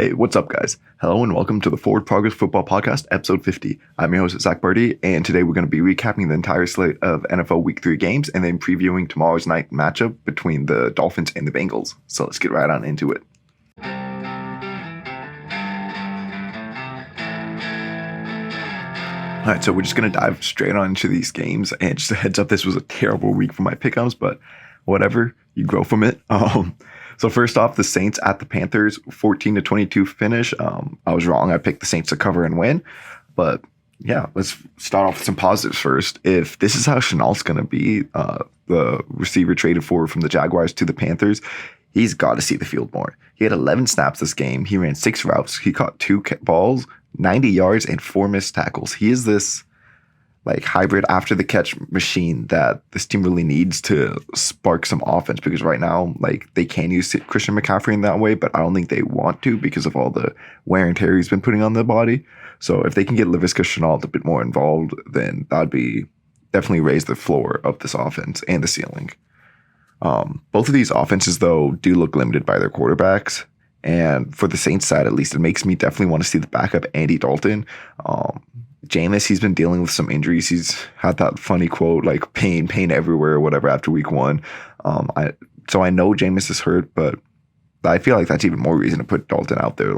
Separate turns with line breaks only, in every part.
Hey, what's up, guys? Hello and welcome to the Forward Progress Football Podcast, episode 50. I'm your host, Zach Barty, and today we're going to be recapping the entire slate of NFL Week 3 games and then previewing tomorrow's night matchup between the Dolphins and the Bengals. So let's get right on into it. All right, so we're just going to dive straight on into these games, and just a heads up, this was a terrible week for my pick'ems, but whatever, you grow from it. So first off, the Saints at the Panthers, 14-22 finish. I was wrong. I picked the Saints to cover and win. But yeah, let's start off with some positives first. If this is how Chenault's going to be, the receiver traded forward from the Jaguars to the Panthers, he's got to see the field more. He had 11 snaps this game. He ran 6 routes. He caught 2 balls, 90 yards, and 4 missed tackles. He is this hybrid after the catch machine that this team really needs to spark some offense, because right now they can use Christian McCaffrey in that way, but I don't think they want to because of all the wear and tear he's been putting on the body. So if they can get Laviska Shenault a bit more involved, then that'd be definitely raise the floor of this offense and the ceiling. Both of these offenses though do look limited by their quarterbacks. And for the Saints side, at least, it makes me definitely want to see the backup Andy Dalton. Jameis, he's been dealing with some injuries. He's had that funny quote, pain everywhere or whatever after week 1. So I know Jameis is hurt, but I feel like that's even more reason to put Dalton out there.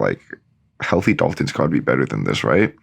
Healthy Dalton's got to be better than this, right?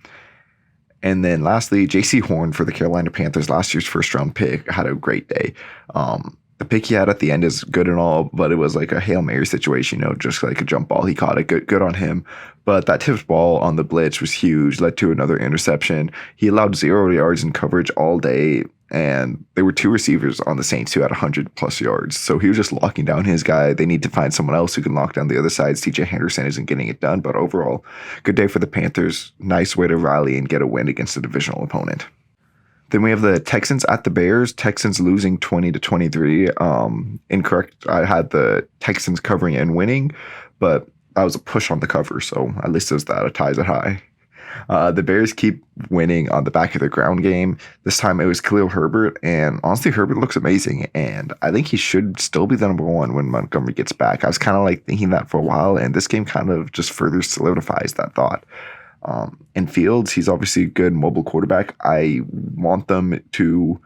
And then lastly, J.C. Horn for the Carolina Panthers, last year's first-round pick, had a great day. The pick he had at the end is good and all, but it was like a Hail Mary situation, just like a jump ball. He caught it. Good on him. But that tipped ball on the blitz was huge, led to another interception. He allowed 0 yards in coverage all day, and there were 2 receivers on the Saints who had 100+ yards. So he was just locking down his guy. They need to find someone else who can lock down the other side. TJ Henderson isn't getting it done, but overall, good day for the Panthers. Nice way to rally and get a win against a divisional opponent. Then we have the Texans at the Bears. Texans losing 20-23. Incorrect. I had the Texans covering and winning, but that was a push on the cover, so at least there's that. A tie's a high. The Bears keep winning on the back of their ground game. This time it was Khalil Herbert, and honestly, Herbert looks amazing, and I think he should still be the number 1 when Montgomery gets back. I was kind of thinking that for a while, and this game kind of just further solidifies that thought. In Fields, he's obviously a good mobile quarterback. I want them to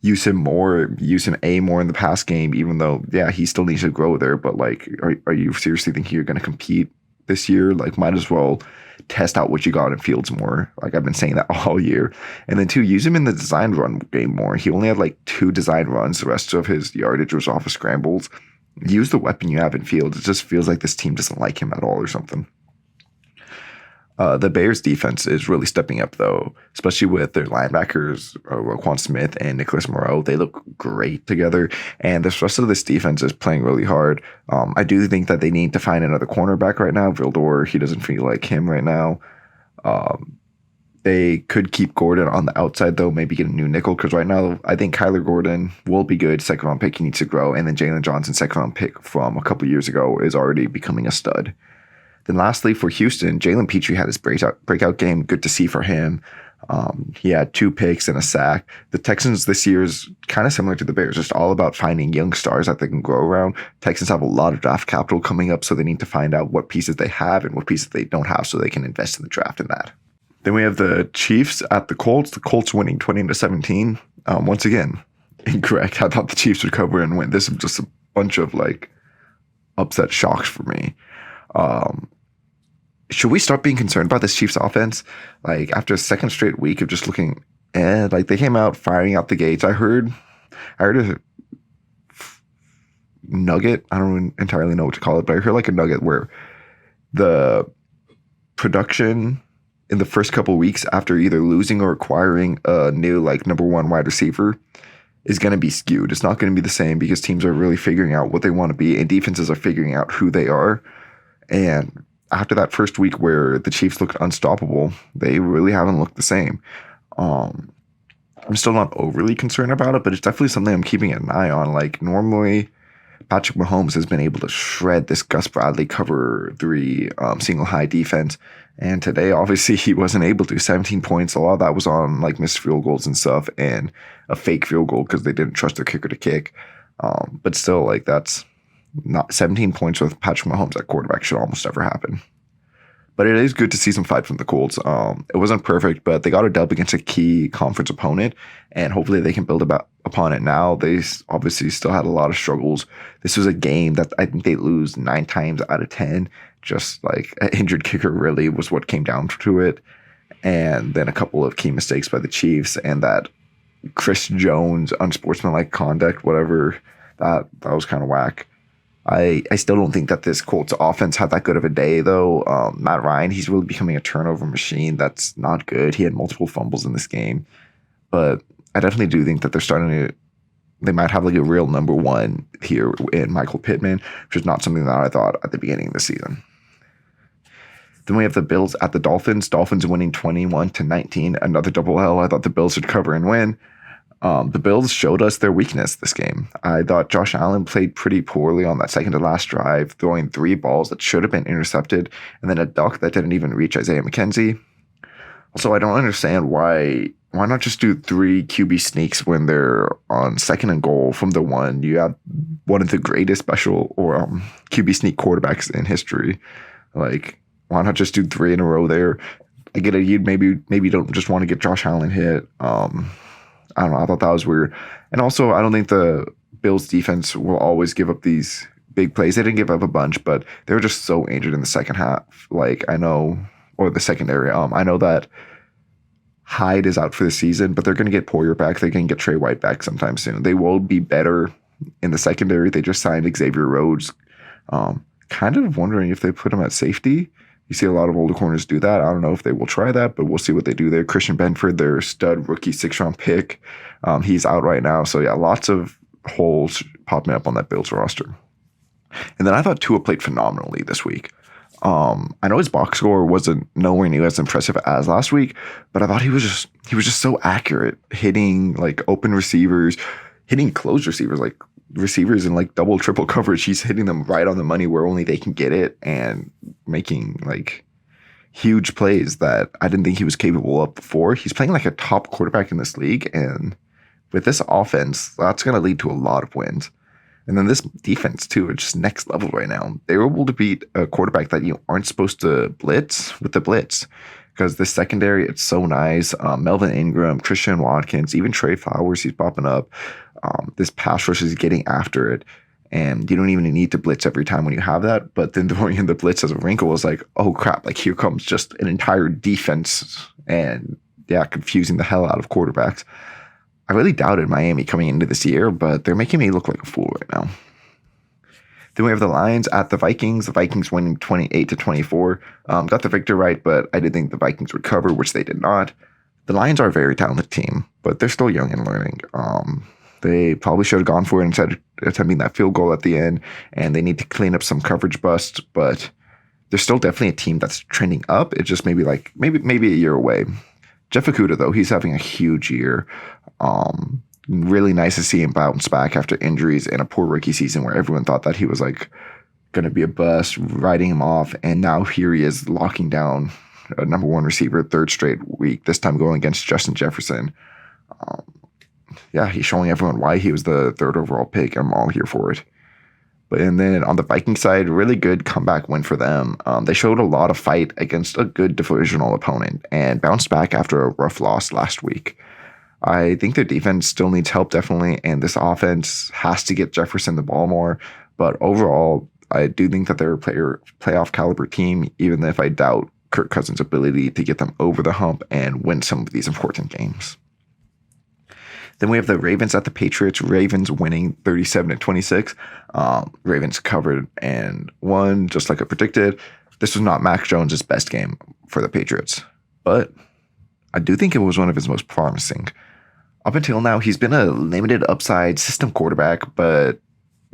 use him more in the pass game, even though, yeah, he still needs to grow there. But are you seriously thinking you're going to compete this year? Might as well test out what you got in Fields more. I've been saying that all year. And then 2, use him in the designed run game more. He only had 2 designed runs. The rest of his yardage was off of scrambles. Use the weapon you have in Fields. It just feels like this team doesn't like him at all or something. The Bears defense is really stepping up, though, especially with their linebackers, Roquan Smith and Nicholas Moreau. They look great together, and the rest of this defense is playing really hard. I do think that they need to find another cornerback right now. Vildor, he doesn't feel like him right now. They could keep Gordon on the outside, though, maybe get a new nickel, because right now I think Kyler Gordon will be good. Second-round pick, he needs to grow, and then Jalen Johnson, second-round pick from a couple years ago, is already becoming a stud. Then lastly, for Houston, Jalen Petrie had his breakout game. Good to see for him. He had 2 picks and a sack. The Texans this year is kind of similar to the Bears, just all about finding young stars that they can grow around. Texans have a lot of draft capital coming up, so they need to find out what pieces they have and what pieces they don't have so they can invest in the draft in that. Then we have the Chiefs at the Colts. The Colts winning 20-17. Once again, incorrect. I thought the Chiefs would cover and win. This is just a bunch of upset shocks for me. Should we start being concerned about this Chiefs offense? After a second straight week of just looking, they came out firing out the gates. I heard a nugget. I don't entirely know what to call it, but I heard a nugget where the production in the first couple of weeks after either losing or acquiring a new number 1 wide receiver is going to be skewed. It's not going to be the same because teams are really figuring out what they want to be, and defenses are figuring out who they are. And after that first week where the Chiefs looked unstoppable, they really haven't looked the same. I'm still not overly concerned about it, but it's definitely something I'm keeping an eye on. Normally, Patrick Mahomes has been able to shred this Gus Bradley cover 3 single high defense, and today, obviously, he wasn't able to. 17 points, a lot of that was on missed field goals and stuff, and a fake field goal because they didn't trust their kicker to kick. But still, that's not 17 points with Patrick Mahomes at quarterback should almost never happen. But it is good to see some fight from the Colts. It wasn't perfect, but they got a dub against a key conference opponent, and hopefully they can build upon it now. They obviously still had a lot of struggles. This was a game that I think they lose 9 times out of 10. Just like an injured kicker really was what came down to it. And then a couple of key mistakes by the Chiefs and that Chris Jones unsportsmanlike conduct, whatever, that was kind of whack. I still don't think that this Colts offense had that good of a day, though. Matt Ryan, he's really becoming a turnover machine. That's not good. He had multiple fumbles in this game. But I definitely do think that they might have like a real number one here in Michael Pittman, which is not something that I thought at the beginning of the season. Then we have the Bills at the Dolphins. Dolphins winning 21-19. Another double L. I thought the Bills would cover and win. The Bills showed us their weakness this game. I thought Josh Allen played pretty poorly on that second to last drive, throwing 3 balls that should have been intercepted, and then a duck that didn't even reach Isaiah McKenzie. Also, I don't understand why not just do 3 QB sneaks when they're on second and goal from the 1. You have one of the greatest special or QB sneak quarterbacks in history. Like, why not just do 3 in a row there? I get it. You maybe don't just want to get Josh Allen hit. I don't know. I thought that was weird. And also, I don't think the Bills defense will always give up these big plays. They didn't give up a bunch, but they were just so injured in the second half. Like, or the secondary. I know that Hyde is out for the season, but they're going to get Poyer back. They're going to get Trey White back sometime soon. They will be better in the secondary. They just signed Xavier Rhodes. Kind of wondering if they put him at safety. You see a lot of older corners do that. I don't know if they will try that, but we'll see what they do there. Christian Benford, their stud rookie 6th-round pick, he's out right now. So yeah, lots of holes popping up on that Bills roster. And then I thought Tua played phenomenally this week. I know his box score wasn't nowhere near as impressive as last week, but I thought he was just so accurate, hitting like open receivers, hitting closed receivers, like receivers in like double, triple coverage. He's hitting them right on the money where only they can get it and making like huge plays that I didn't think he was capable of before. He's playing like a top quarterback in this league. And with this offense, that's going to lead to a lot of wins. And then this defense too, it's just next level right now. They were able to beat a quarterback that you aren't supposed to blitz with the blitz. Because the secondary, it's so nice. Melvin Ingram, Christian Watkins, even Trey Flowers, he's popping up. This pass rush is getting after it. And you don't even need to blitz every time when you have that. But then throwing in the blitz as a wrinkle was like, oh crap, like here comes just an entire defense. And yeah, confusing the hell out of quarterbacks. I really doubted Miami coming into this year, but they're making me look like a fool right now. Then we have the Lions at the Vikings. The Vikings winning 28-24. Got the victor right, but I did think the Vikings would cover, which they did not. The Lions are a very talented team, but they're still young and learning. They probably should have gone for it instead of attempting that field goal at the end, and they need to clean up some coverage busts, but they're still definitely a team that's trending up. It's just maybe a year away. Jeff Okudah, though, he's having a huge year. Really nice to see him bounce back after injuries and a poor rookie season where everyone thought that he was like going to be a bust, writing him off. And now here he is locking down a number 1 receiver 3rd straight week, this time going against Justin Jefferson. Yeah, he's showing everyone why he was the 3rd overall pick. I'm all here for it. And then on the Viking side, really good comeback win for them. They showed a lot of fight against a good divisional opponent and bounced back after a rough loss last week. I think their defense still needs help, definitely, and this offense has to get Jefferson the ball more. But overall, I do think that they're a playoff caliber team, even if I doubt Kirk Cousins' ability to get them over the hump and win some of these important games. Then we have the Ravens at the Patriots. Ravens winning 37-26. Ravens covered and won, just like I predicted. This was not Mac Jones' best game for the Patriots, but I do think it was one of his most promising. Up until now, he's been a limited upside system quarterback, but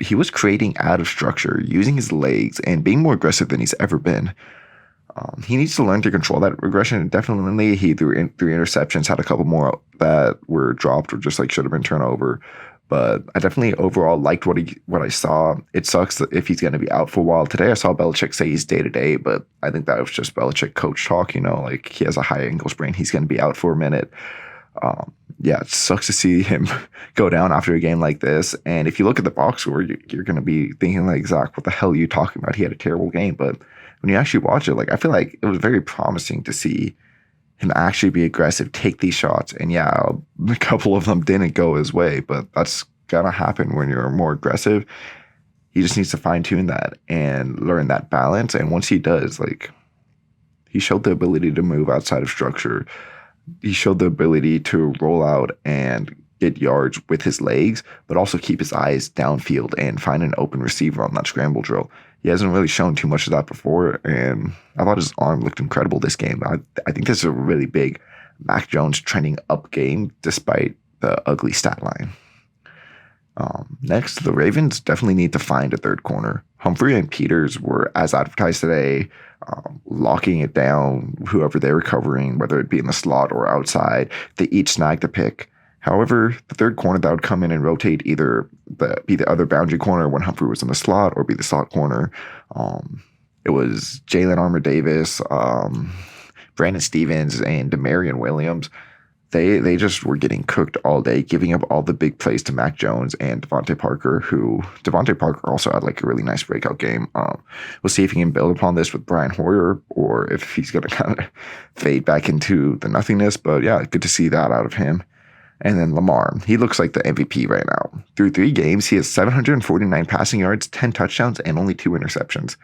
he was creating out of structure, using his legs, and being more aggressive than he's ever been. He needs to learn to control that regression. Definitely, he threw 3 interceptions, had a couple more that were dropped or just like should have been turned over. But I definitely overall liked what I saw. It sucks that if he's going to be out for a while. Today I saw Belichick say he's day-to-day, but I think that was just Belichick coach talk. Like he has a high ankle sprain. He's going to be out for a minute. Yeah, it sucks to see him go down after a game like this. And if you look at the box score, you're going to be thinking like, Zach, what the hell are you talking about? He had a terrible game, but when you actually watch it, like I feel like it was very promising to see him actually be aggressive, take these shots. And yeah, a couple of them didn't go his way, but that's gonna happen when you're more aggressive. He just needs to fine tune that and learn that balance. And once he does, like he showed the ability to move outside of structure. He showed the ability to roll out and get yards with his legs, but also keep his eyes downfield and find an open receiver on that scramble drill. He hasn't really shown too much of that before, and I thought his arm looked incredible this game. I think this is a really big Mac Jones trending up game despite the ugly stat line. Next, the Ravens definitely need to find a third corner. Humphrey and Peters were, as advertised today, locking it down, whoever they were covering, whether it be in the slot or outside. They each snagged a pick. However, the third corner that would come in and rotate either be the other boundary corner when Humphrey was in the slot or be the slot corner. It was Jalen Armour-Davis, Brandon Stevens, and Demarion Williams. They just were getting cooked all day, giving up all the big plays to Mac Jones and Devontae Parker, who Devontae Parker also had like a really nice breakout game. We'll see if he can build upon this with Brian Hoyer or if he's going to kind of fade back into the nothingness. But yeah, good to see that out of him. And then Lamar, he looks like the MVP right now. Through 3 games, he has 749 passing yards, 10 touchdowns, and only 2 interceptions,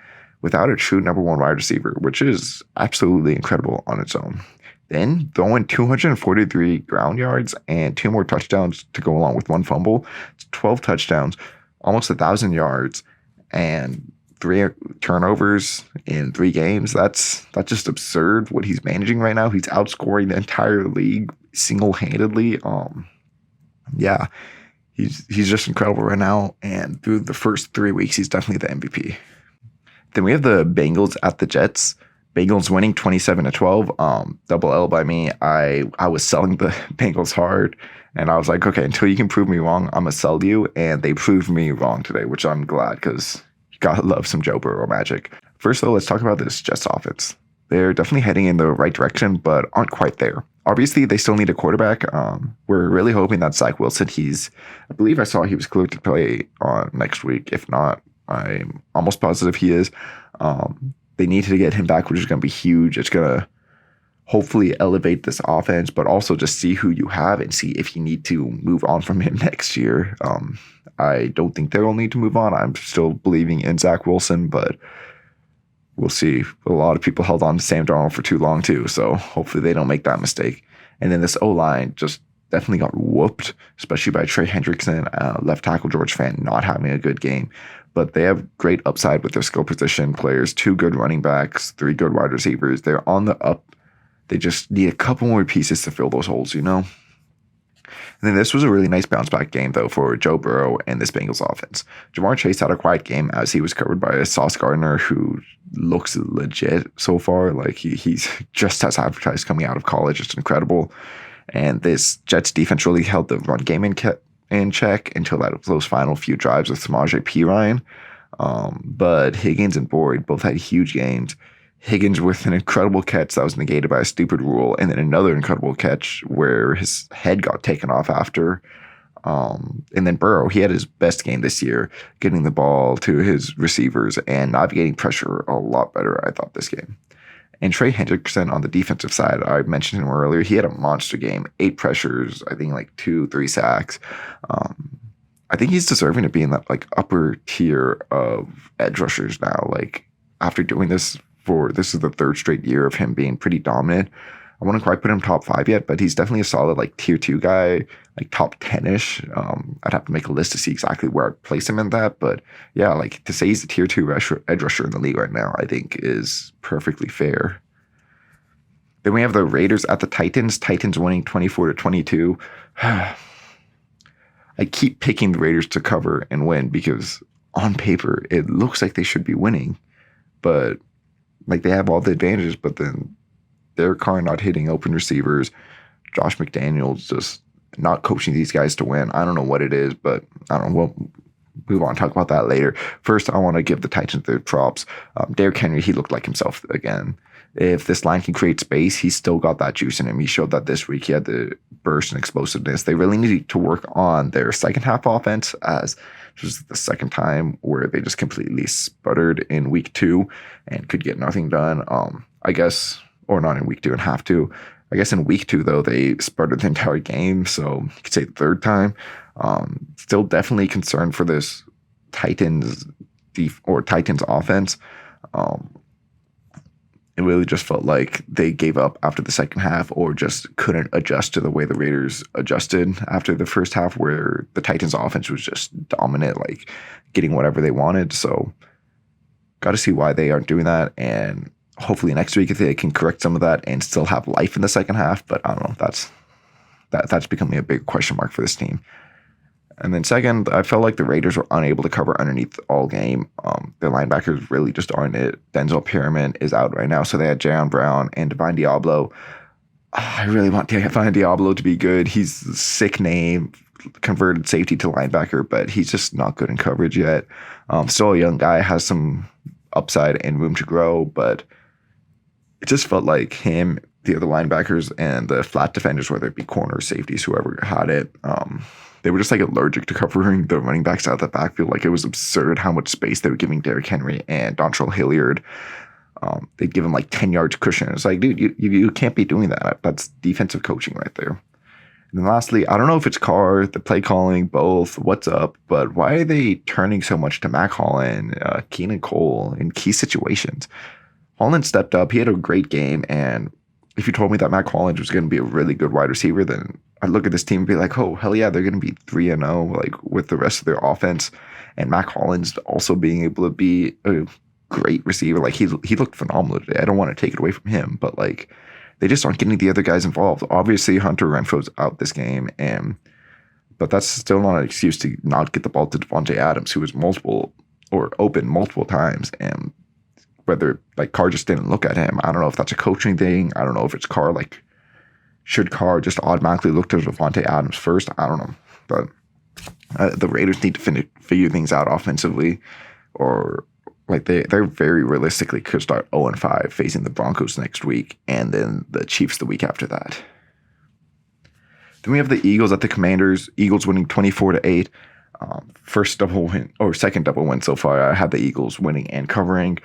without a true number 1 wide receiver, which is absolutely incredible on its own. Then throwing 243 ground yards and 2 more touchdowns to go along with 1 fumble. It's 12 touchdowns, almost 1,000 yards, and 3 turnovers in 3 games. That's just absurd what he's managing right now. He's outscoring the entire league single-handedly. Yeah, he's just incredible right now. And through the first 3 weeks, he's definitely the MVP. Then we have the Bengals at the Jets. Bengals winning 27-12. Double L by me. I was selling the Bengals hard, and I was like, okay, until you can prove me wrong, I'm gonna sell you. And they proved me wrong today, which I'm glad because you gotta love some Joe Burrow magic. First, though, let's talk about this Jets offense. They're definitely heading in the right direction, but aren't quite there. Obviously, they still need a quarterback. We're really hoping that Zach Wilson, I believe I saw he was cleared to play on next week. If not, I'm almost positive he is. They need to get him back, which is going to be huge. It's going to hopefully elevate this offense, but also just see who you have and see if you need to move on from him next year. I don't think they'll need to move on. I'm still believing in Zach Wilson, but we'll see. A lot of people held on to Sam Darnold for too long too, so hopefully they don't make that mistake. And then this O-line just definitely got whooped, especially by Trey Hendrickson, left tackle George Fant not having a good game. But they have great upside with their skill position players, 2 good running backs, 3 good wide receivers. They're on the up. They just need a couple more pieces to fill those holes, you know? And then this was a really nice bounce back game, though, for Joe Burrow and this Bengals offense. Jamar Chase had a quiet game as he was covered by Sauce Gardner, who looks legit so far. Like he's just as advertised coming out of college. It's incredible. And this Jets defense really held the run game in check until those final few drives with Samaje Perine. But Higgins and Boyd both had huge games. Higgins with an incredible catch that was negated by a stupid rule, and then another incredible catch where his head got taken off after. And then Burrow, he had his best game this year, getting the ball to his receivers and navigating pressure a lot better, I thought, this game. And Trey Hendrickson on the defensive side, I mentioned him earlier, he had a monster game, 8 pressures, I think like 2-3 sacks. I think he's deserving to be in that like upper tier of edge rushers now. Like after doing this is the 3rd straight year of him being pretty dominant. I wouldn't quite put him top 5 yet, but he's definitely a solid like tier 2 guy, like top 10-ish. I'd have to make a list to see exactly where I'd place him in that. But yeah, like to say he's a tier 2 edge rusher in the league right now, I think is perfectly fair. Then we have the Raiders at the Titans. Titans winning 24-22. I keep picking the Raiders to cover and win because on paper, it looks like they should be winning. But like they have all the advantages, but then Derek Carr not hitting open receivers, Josh McDaniels just not coaching these guys to win. I don't know what it is, but I don't know. We'll move on, talk about that later. First, I want to give the Titans their props. Derrick Henry, he looked like himself again. If this line can create space, he's still got that juice in him. He showed that this week. He had the burst and explosiveness. They really need to work on their second half offense as This was the second time where they just completely sputtered in week 2 and could get nothing done. I guess, or not in week 2 and have to. I guess in week 2, though, they sputtered the entire game. So you could say the third time. Still definitely concerned for this Titans offense. It really just felt like they gave up after the second half or just couldn't adjust to the way the Raiders adjusted after the first half, where the Titans offense was just dominant, like getting whatever they wanted. So got to see why they aren't doing that. And hopefully next week if they can correct some of that and still have life in the second half. But I don't know. That's becoming a big question mark for this team. And then second, I felt like the Raiders were unable to cover underneath all game. Their linebackers really just aren't it. Denzel Perryman is out right now, so they had Jayon Brown and Divine Diablo. I really want Divine Diablo to be good. He's a sick name, converted safety to linebacker, but he's just not good in coverage yet. Still a young guy, has some upside and room to grow, but it just felt like him, the other linebackers, and the flat defenders, whether it be corners, safeties, whoever had it, they were just like allergic to covering the running backs out of the backfield. Like, it was absurd how much space they were giving Derrick Henry and Dontrell Hilliard. They'd give him like 10 yards cushion. It's like, dude, you can't be doing that. That's defensive coaching right there. And then lastly, I don't know if it's Carr, the play calling, both, what's up, but why are they turning so much to Mac Hollins, Keenan Cole in key situations? Hollins stepped up. He had a great game, and if you told me that Mac Hollins was going to be a really good wide receiver, then I'd look at this team and be like, oh, hell yeah, they're going to be 3-0, like with the rest of their offense. And Mac Hollins also being able to be a great receiver. Like, he looked phenomenal today. I don't want to take it away from him, but like, they just aren't getting the other guys involved. Obviously, Hunter Renfro's out this game, but that's still not an excuse to not get the ball to Devontae Adams, who was open multiple times. And whether like Carr just didn't look at him, I don't know if that's a coaching thing. I don't know if it's Carr. Like, should Carr just automatically look to Devontae Adams first? I don't know. But the Raiders need to figure things out offensively, or like they're very realistically could start 0-5 facing the Broncos next week, and then the Chiefs the week after that. Then we have the Eagles at the Commanders. Eagles winning 24-8. First double win, or second double win so far. I had the Eagles winning and covering.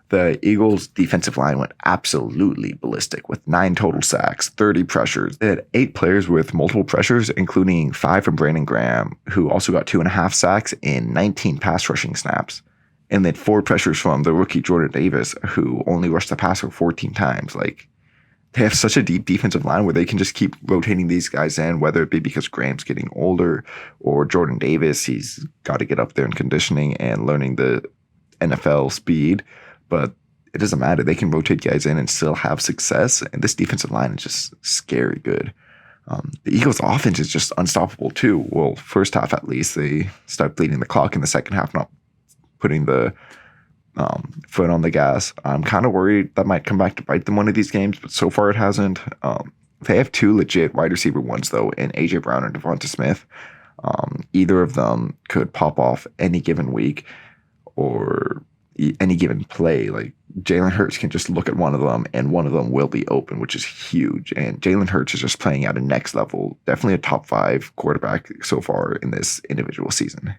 The Eagles' defensive line went absolutely ballistic with 9 total sacks, 30 pressures. They had 8 players with multiple pressures, including 5 from Brandon Graham, who also got 2.5 sacks in 19 pass rushing snaps. And then 4 pressures from the rookie Jordan Davis, who only rushed the passer 14 times. Like, they have such a deep defensive line where they can just keep rotating these guys in, whether it be because Graham's getting older or Jordan Davis, he's got to get up there in conditioning and learning the NFL speed. But it doesn't matter. They can rotate guys in and still have success. And this defensive line is just scary good. The Eagles' offense is just unstoppable too. Well, first half at least, they start bleeding the clock. In the second half, not putting the foot on the gas. I'm kind of worried that might come back to bite them one of these games, but so far it hasn't. They have 2 legit wide receiver ones, though, in A.J. Brown and Devonta Smith. Either of them could pop off any given week or any given play. Like, Jalen Hurts can just look at one of them and one of them will be open, which is huge. And Jalen Hurts is just playing at a next level. Definitely a top 5 quarterback so far in this individual season.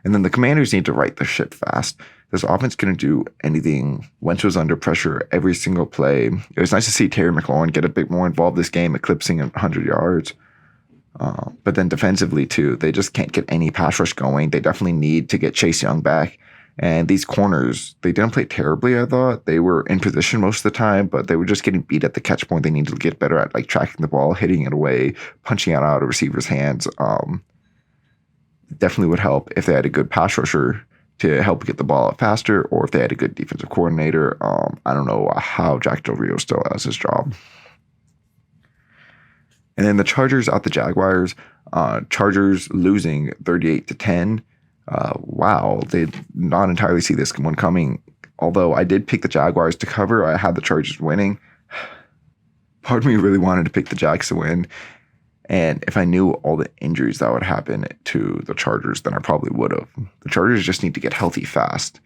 And then the Commanders need to right the ship fast. This offense couldn't do anything. Wentz was under pressure every single play. It was nice to see Terry McLaurin get a bit more involved this game, eclipsing 100 yards. But then defensively, too, they just can't get any pass rush going. They definitely need to get Chase Young back. And these corners, they didn't play terribly, I thought. They were in position most of the time, but they were just getting beat at the catch point. They needed to get better at like tracking the ball, hitting it away, punching it out of receivers' hands. Definitely would help if they had a good pass rusher to help get the ball out faster, or if they had a good defensive coordinator. I don't know how Jack Del Rio still has his job. And then the Chargers at the Jaguars. Chargers losing 38-10. Wow, did not entirely see this one coming. Although I did pick the Jaguars to cover, I had the Chargers winning. Part of me really wanted to pick the Jags to win. And if I knew all the injuries that would happen to the Chargers, then I probably would have. The Chargers just need to get healthy fast.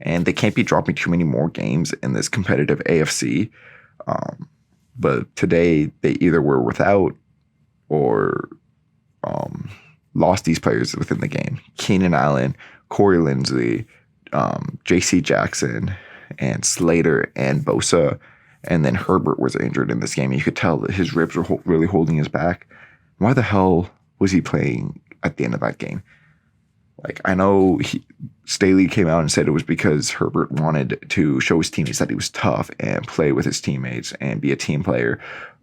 And they can't be dropping too many more games in this competitive AFC. But today, they either were without or lost these players within the game. Keenan Allen, Corey Linsley, J.C. Jackson, and Slater and Bosa. And then Herbert was injured in this game. You could tell that his ribs were really holding his back. Why the hell was he playing at the end of that game? Like, I know Staley came out and said it was because Herbert wanted to show his teammates that he was tough and play with his teammates and be a team player.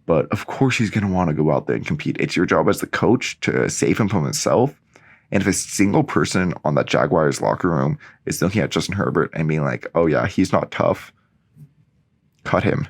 But of course he's going to want to go out there and compete. It's your job as the coach to save him from himself. And if a single person on that Jaguars locker room is looking at Justin Herbert and being like, oh yeah, he's not tough, cut him.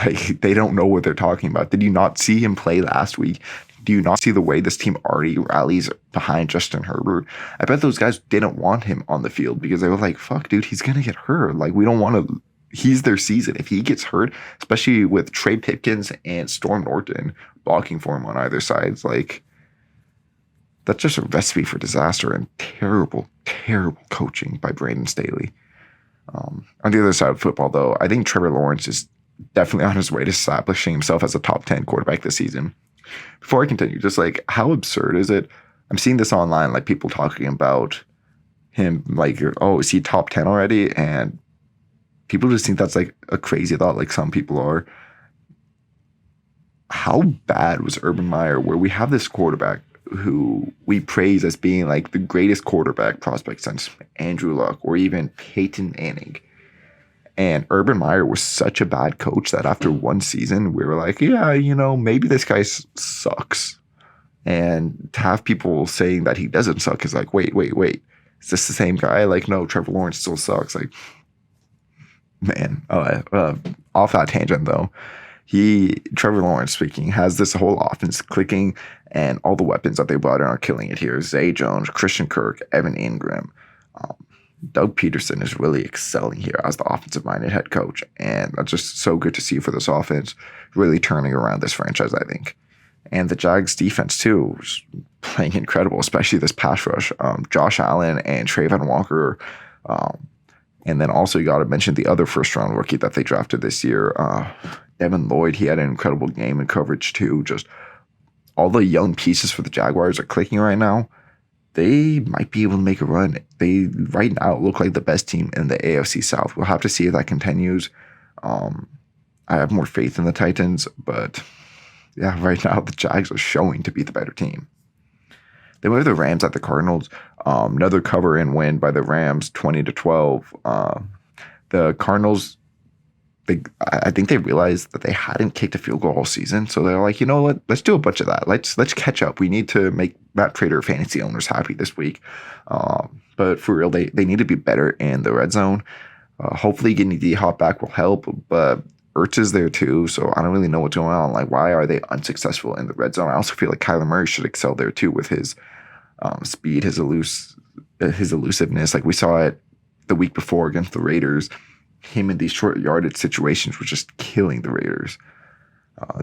Like, they don't know what they're talking about. Did you not see him play last week? Do you not see the way this team already rallies behind Justin Herbert? I bet those guys didn't want him on the field because they were like, fuck, dude, he's going to get hurt. Like, we don't want to. He's their season. If he gets hurt, especially with Trey Pipkins and Storm Norton blocking for him on either sides, like, that's just a recipe for disaster and terrible, terrible coaching by Brandon Staley. On the other side of football, though, I think Trevor Lawrence is definitely on his way to establishing himself as a top 10 quarterback this season. Before I continue, just like, how absurd is it? I'm seeing this online, like people talking about him, like, oh, is he top 10 already? And people just think that's like a crazy thought, like some people are. How bad was Urban Meyer, where we have this quarterback who we praise as being like the greatest quarterback prospect since Andrew Luck or even Peyton Manning? And Urban Meyer was such a bad coach that after one season, we were like, yeah, you know, maybe this guy sucks. And to have people saying that he doesn't suck is like, wait. Is this the same guy? Like, no, Trevor Lawrence still sucks. Like, man, off that tangent though, Trevor Lawrence speaking, has this whole offense clicking and all the weapons that they brought in are killing it here. Zay Jones, Christian Kirk, Evan Ingram, Doug Peterson is really excelling here as the offensive-minded head coach, and that's just so good to see for this offense, really turning around this franchise, I think. And the Jags defense, too, is playing incredible, especially this pass rush. Josh Allen and Trayvon Walker. And then also you got to mention the other first-round rookie that they drafted this year, Devin Lloyd. He had an incredible game in coverage, too. Just all the young pieces for the Jaguars are clicking right now. They might be able to make a run. They right now look like the best team in the AFC South. We'll have to see if that continues. I have more faith in the Titans, but yeah, right now the Jags are showing to be the better team. They were the Rams at the Cardinals. Another cover and win by the Rams, 20-12. The Cardinals, I think they realized that they hadn't kicked a field goal all season, so they're like, you know what? Let's do a bunch of that. Let's catch up. We need to make Matt Prater fantasy owners happy this week. But for real, they need to be better in the red zone. Hopefully, getting D-Hop back will help, but Ertz is there too, so I don't really know what's going on. Like, why are they unsuccessful in the red zone? I also feel like Kyler Murray should excel there too with his speed, his elusiveness. Like we saw it the week before against the Raiders. Him in these short yardage situations was just killing the Raiders.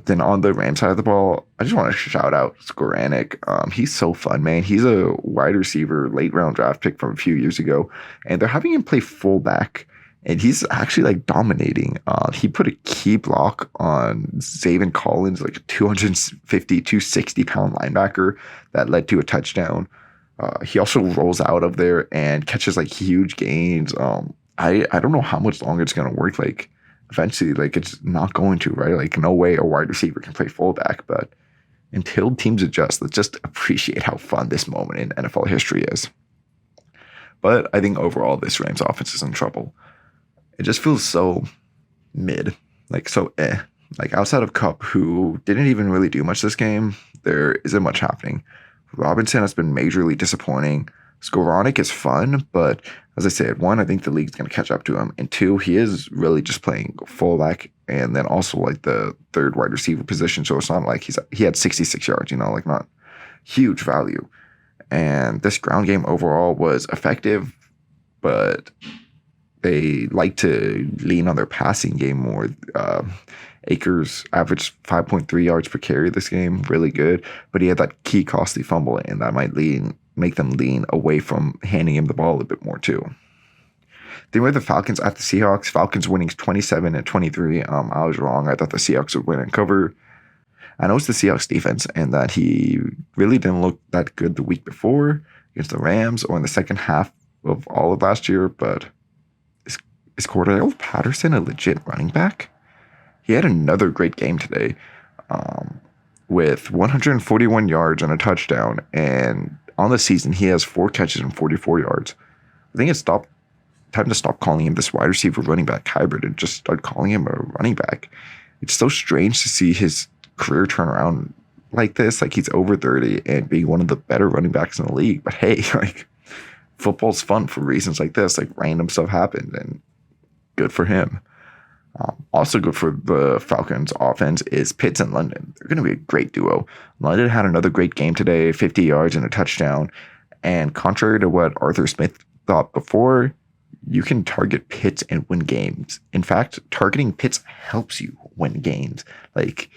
Then on the Rams side of the ball, I just want to shout out Skoranek. He's so fun, man. He's a wide receiver, late round draft pick from a few years ago, and they're having him play fullback, and he's actually like dominating. He put a key block on Zaven Collins, like a 250, 260 pound linebacker that led to a touchdown. He also rolls out of there and catches like huge gains. I don't know how much longer it's going to work. Like, eventually, like, it's not going to, right? Like, no way a wide receiver can play fullback. But until teams adjust, let's just appreciate how fun this moment in NFL history is. But I think overall, this Rams offense is in trouble. It just feels so mid, like so Like, outside of Kupp, who didn't even really do much this game, there isn't much happening. Robinson has been majorly disappointing. Skoranek is fun, but as I said, one, I think the league's going to catch up to him. And two, he is really just playing fullback and then also like the third wide receiver position. So it's not like he had 66 yards, you know, like not huge value. And this ground game overall was effective, but they like to lean on their passing game more. Akers averaged 5.3 yards per carry this game, really good. But he had that key costly fumble, and that might make them lean away from handing him the ball a bit more too. They were the Falcons at the Seahawks. Falcons winning 27-23. I was wrong. I thought the Seahawks would win and cover. I know it's the Seahawks defense and that he really didn't look that good the week before against the Rams or in the second half of all of last year, but is Cordell Patterson a legit running back? He had another great game today with 141 yards and a touchdown, and on the season he has 4 catches and 44 yards. I think it's time to stop calling him this wide receiver running back hybrid and just start calling him a running back. It's so strange to see his career turn around like this, like he's over 30 and being one of the better running backs in the league. But hey, like football's fun for reasons like this, like random stuff happened and good for him. Also good for the Falcons offense is Pitts and London. They're going to be a great duo. London had another great game today, 50 yards and a touchdown. And contrary to what Arthur Smith thought before, you can target Pitts and win games. In fact, targeting Pitts helps you win games. Like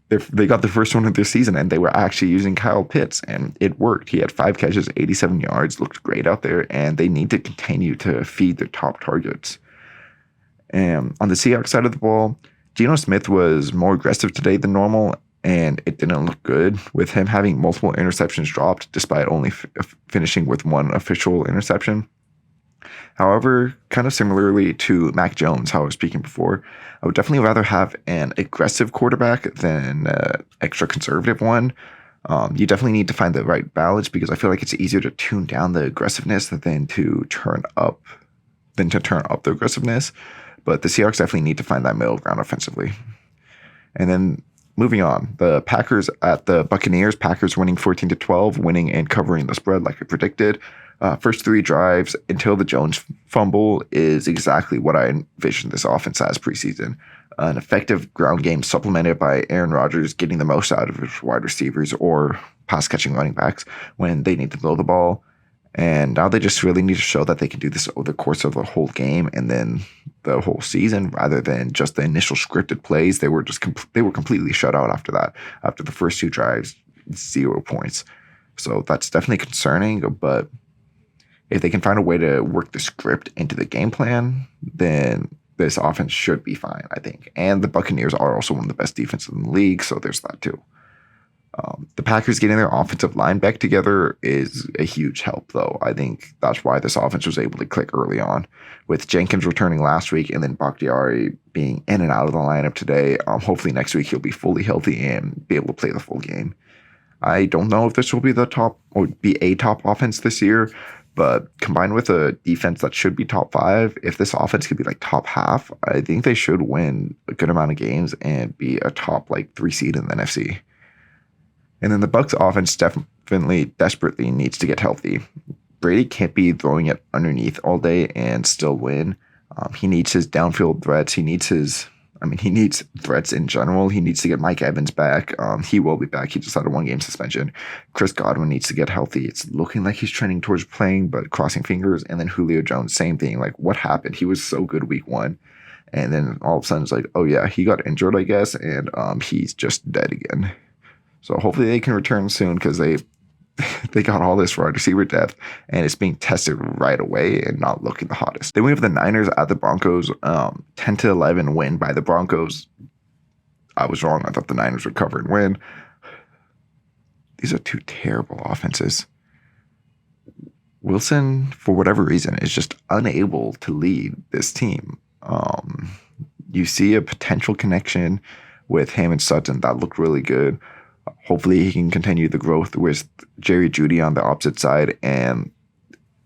they got the first one of their season and they were actually using Kyle Pitts and it worked. He had 5 catches, 87 yards, looked great out there, and they need to continue to feed their top targets. And on the Seahawks side of the ball, Geno Smith was more aggressive today than normal, and it didn't look good with him having multiple interceptions dropped despite only finishing with 1 official interception. However, kind of similarly to Mac Jones, how I was speaking before, I would definitely rather have an aggressive quarterback than an extra conservative one. You definitely need to find the right balance because I feel like it's easier to tune down the aggressiveness than to turn up the aggressiveness. But the Seahawks definitely need to find that middle ground offensively. And then moving on, the Packers at the Buccaneers. Packers winning 14-12, winning and covering the spread like I predicted. First 3 drives until the Jones fumble is exactly what I envisioned this offense as preseason. An effective ground game supplemented by Aaron Rodgers getting the most out of his wide receivers or pass-catching running backs when they need to throw the ball. And now they just really need to show that they can do this over the course of the whole game and then the whole season rather than just the initial scripted plays. They were completely shut out after that. After the first 2 drives, 0 points. So that's definitely concerning, but if they can find a way to work the script into the game plan, then this offense should be fine, I think. And the Buccaneers are also one of the best defenses in the league, so there's that too. The Packers getting their offensive line back together is a huge help, though. I think that's why this offense was able to click early on. With Jenkins returning last week and then Bakhtiari being in and out of the lineup today, hopefully next week he'll be fully healthy and be able to play the full game. I don't know if this will be the top or be a top offense this year, but combined with a defense that should be top 5, if this offense could be like top half, I think they should win a good amount of games and be a top 3 seed in the NFC. And then the Bucs offense definitely desperately needs to get healthy. Brady can't be throwing it underneath all day and still win. He needs his downfield threats. He needs threats in general. He needs to get Mike Evans back. He will be back. He just had a 1-game suspension. Chris Godwin needs to get healthy. It's looking like he's trending towards playing, but crossing fingers. And then Julio Jones, same thing. Like, what happened? He was so good week 1. And then all of a sudden it's like, oh yeah, he got injured, I guess. And he's just dead again. So hopefully they can return soon because they got all this wide receiver depth and it's being tested right away and not looking the hottest. Then we have the Niners at the Broncos, 10-11 win by the Broncos. I was wrong. I thought the Niners would cover and win. These are 2 terrible offenses. Wilson, for whatever reason, is just unable to lead this team. You see a potential connection with him and Sutton that looked really good. Hopefully he can continue the growth with Jerry Jeudy on the opposite side, and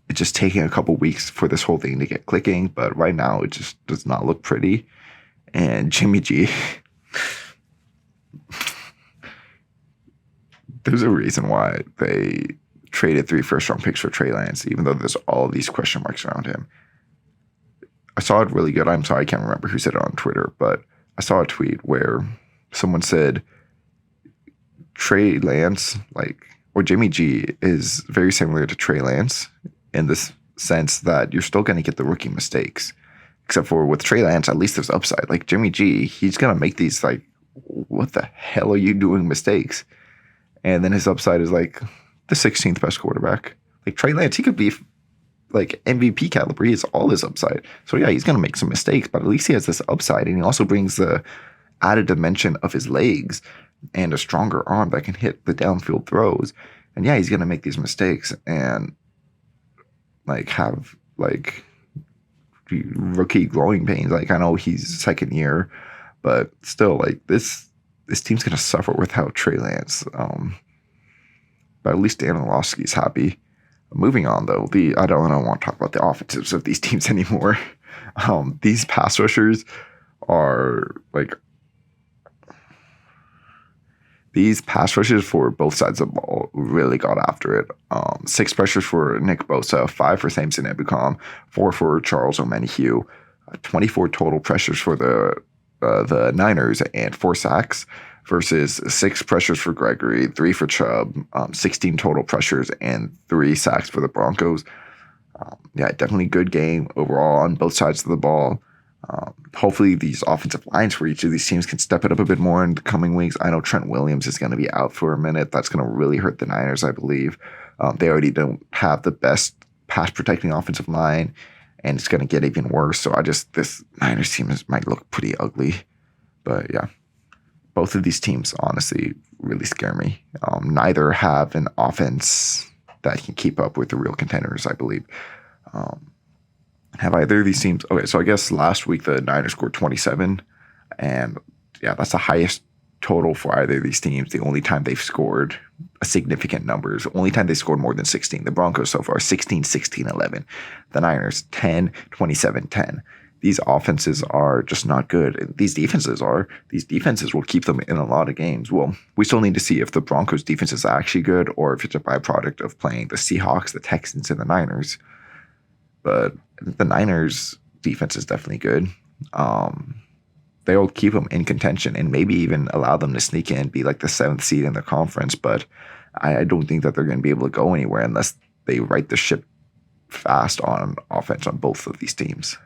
it's just taking a couple weeks for this whole thing to get clicking, but right now it just does not look pretty. And Jimmy G, there's a reason why they traded 3 first-round picks for Trey Lance, even though there's all of these question marks around him. I saw it really good. I'm sorry, I can't remember who said it on Twitter, but I saw a tweet where someone said Trey Lance, or Jimmy G, is very similar to Trey Lance in this sense that you're still going to get the rookie mistakes. Except for with Trey Lance, at least there's upside. Like Jimmy G, he's going to make these, what the hell are you doing mistakes? And then his upside is the 16th best quarterback. Like Trey Lance, he could be MVP caliber. He has all this upside. So yeah, he's going to make some mistakes, but at least he has this upside. And he also brings the added dimension of his legs and a stronger arm that can hit the downfield throws. And yeah, he's going to make these mistakes and like have like rookie growing pains. Like I know he's second year, but still like this team's going to suffer without Trey Lance. But at least Dan Orlovsky's happy. Moving on though, I don't want to talk about the offensives of these teams anymore. These pass rushers are like these pass rushes for both sides of the ball really got after it. 6 pressures for Nick Bosa, 5 for Samson Ebukam, 4 for Charles Omenihu, 24 total pressures for the Niners, and 4 sacks versus 6 pressures for Gregory, 3 for Chubb, 16 total pressures, and 3 sacks for the Broncos. Yeah, definitely good game overall on both sides of the ball. Hopefully these offensive lines for each of these teams can step it up a bit more in the coming weeks. I know Trent Williams is going to be out for a minute. That's going to really hurt the Niners, I believe. They already don't have the best pass protecting offensive line, and it's going to get even worse. So this Niners team might look pretty ugly. But yeah, both of these teams honestly really scare me. Neither have an offense that can keep up with the real contenders, I believe. Have either of these teams? Okay, so I guess last week the Niners scored 27, and yeah, that's the highest total for either of these teams. The only time they've scored a significant numbers, the only time they scored more than 16. The Broncos so far 16, 16, 11. The Niners 10, 27, 10. These offenses are just not good. These defenses will keep them in a lot of games. Well, we still need to see if the Broncos defense is actually good or if it's a byproduct of playing the Seahawks, the Texans, and the Niners. But the Niners defense is definitely good. They'll keep them in contention and maybe even allow them to sneak in and be like the 7th seed in the conference. But I don't think that they're going to be able to go anywhere unless they right the ship fast on offense on both of these teams.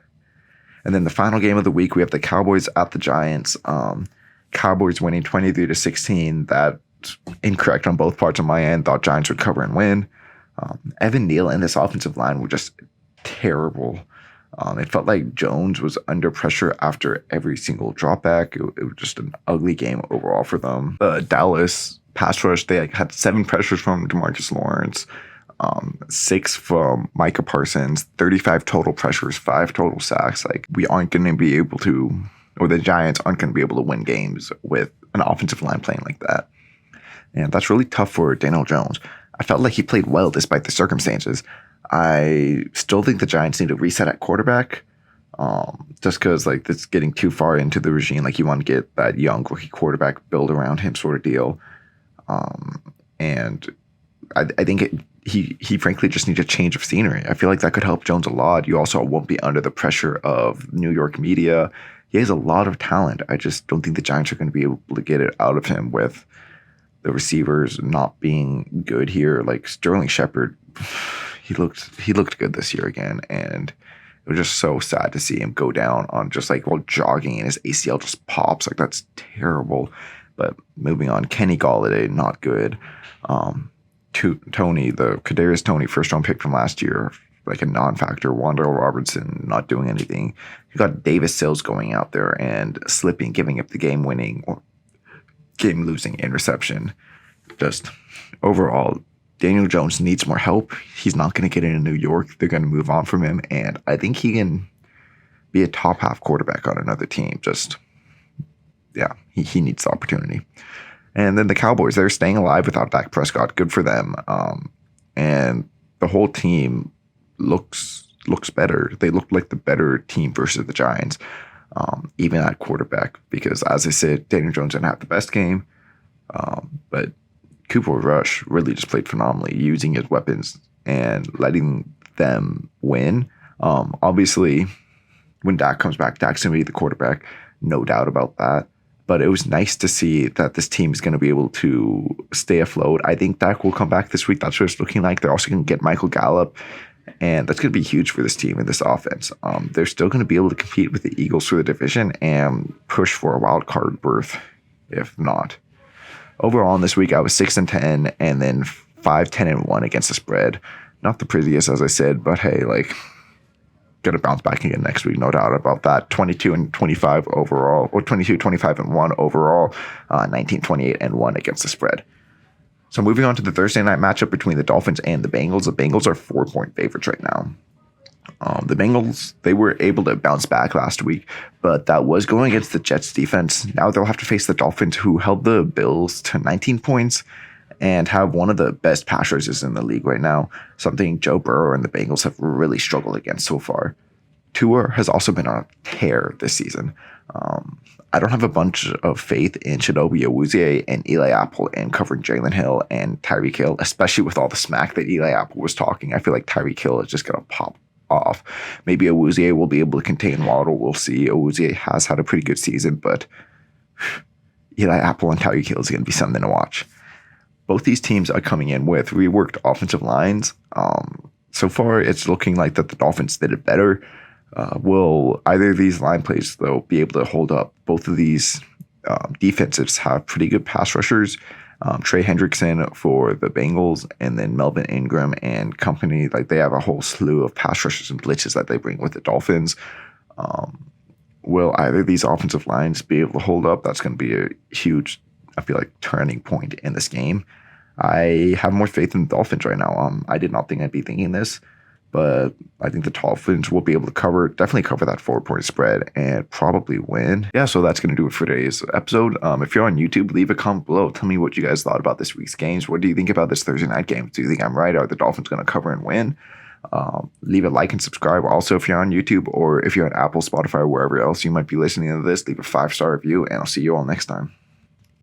And then the final game of the week, we have the Cowboys at the Giants. Cowboys winning 23-16. That's incorrect on both parts of my end. Thought Giants would cover and win. Evan Neal and this offensive line were just terrible. It felt like Jones was under pressure after every single dropback. It was just an ugly game overall for them. Dallas pass rush, they had 7 pressures from DeMarcus Lawrence, 6 from Micah Parsons, 35 total pressures, 5 total sacks. Like we aren't going to be able to, or the Giants aren't going to be able to win games with an offensive line playing like that. And that's really tough for Daniel Jones. I felt like he played well despite the circumstances. I still think the Giants need to reset at quarterback, just because like it's getting too far into the regime. Like you want to get that young rookie quarterback build around him sort of deal. And I think he frankly just needs a change of scenery. I feel like that could help Jones a lot. You also won't be under the pressure of New York media. He has a lot of talent. I just don't think the Giants are going to be able to get it out of him with the receivers not being good here. Like Sterling Shepard, he looked good this year again, and it was just so sad to see him go down on just like while jogging and his ACL just pops. Like that's terrible. But moving on, Kenny Golladay, not good. Tony, the Kadarius Toney first round pick from last year, like a non-factor. Wan'Dale Robertson not doing anything. You got Davis Sills going out there and slipping, giving up the game-winning or game-losing interception. Just overall, Daniel Jones needs more help. He's not going to get into New York. They're going to move on from him, and I think he can be a top half quarterback on another team. Just, yeah, he needs the opportunity. And then the Cowboys, they're staying alive without Dak Prescott. Good for them. And the whole team looks better. They look like the better team versus the Giants, even at quarterback. Because as I said, Daniel Jones didn't have the best game, but Cooper Rush really just played phenomenally, using his weapons and letting them win. Obviously, when Dak comes back, Dak's going to be the quarterback, no doubt about that. But it was nice to see that this team is going to be able to stay afloat. I think Dak will come back this week. That's what it's looking like. They're also going to get Michael Gallup, and that's going to be huge for this team and this offense. They're still going to be able to compete with the Eagles for the division and push for a wild card berth, if not. Overall, in this week, I was 6-10, and then 5-10-1 against the spread. Not the prettiest, as I said, but hey, like going to bounce back again next week, no doubt about that. 22-25 overall, or 22-25-1 overall, 19-28-1 against the spread. So moving on to the Thursday night matchup between the Dolphins and the Bengals. The Bengals are 4-point favorites right now. The Bengals, they were able to bounce back last week, but that was going against the Jets defense. Now they'll have to face the Dolphins, who held the Bills to 19 points and have one of the best pass rushers in the league right now, something Joe Burrow and the Bengals have really struggled against so far. Tua has also been on a tear this season. I don't have a bunch of faith in Chidobe Awuzie and Eli Apple in covering Jalen Hill and Tyreek Hill, especially with all the smack that Eli Apple was talking. I feel like Tyreek Hill is just going to pop off. Maybe Awuzie will be able to contain Waddle. We'll see. Awuzie has had a pretty good season, but Eli Apple and Tyreek Hill is going to be something to watch. Both these teams are coming in with reworked offensive lines. So far, it's looking like that the Dolphins did it better. Will either of these line plays, though, be able to hold up? Both of these defensives have pretty good pass rushers. Trey Hendrickson for the Bengals, and then Melvin Ingram and company. Like, they have a whole slew of pass rushers and blitzes that they bring with the Dolphins. Will either of these offensive lines be able to hold up? That's going to be a huge, I feel like, turning point in this game. I have more faith in the Dolphins right now. I did not think I'd be thinking this, but I think the Dolphins will be able to definitely cover that 4-point spread and probably win. Yeah, so that's going to do it for today's episode. If you're on YouTube, leave a comment below. Tell me what you guys thought about this week's games. What do you think about this Thursday night game? Do you think I'm right? Are the Dolphins going to cover and win? Leave a like and subscribe. Also, if you're on YouTube or if you're on Apple, Spotify, or wherever else you might be listening to this, leave a 5-star review, and I'll see you all next time.